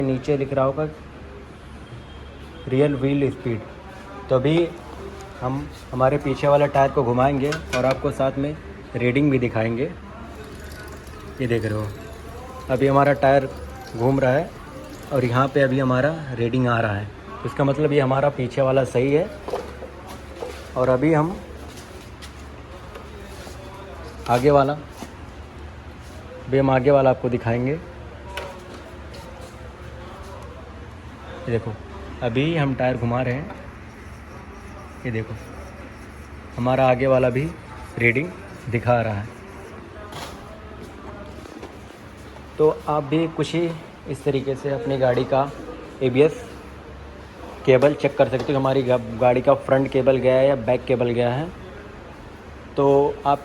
नीचे लिख रहा होगा रियल व्हील स्पीड। तो अभी हम हमारे पीछे वाला टायर को घुमाएंगे और आपको साथ में रीडिंग भी दिखाएंगे। ये देख रहे हो, अभी हमारा टायर घूम रहा है और यहाँ पे अभी हमारा रीडिंग आ रहा है। इसका मतलब ये हमारा पीछे वाला सही है। और अभी हम आगे वाला आपको दिखाएंगे। ये देखो, अभी हम टायर घुमा रहे हैं। ये देखो, हमारा आगे वाला भी रीडिंग दिखा रहा है। तो आप भी कुछ ही इस तरीके से अपनी गाड़ी का ABS केबल चेक कर सकते हो। हमारी गाड़ी का फ्रंट केबल गया है या बैक केबल गया है। तो आप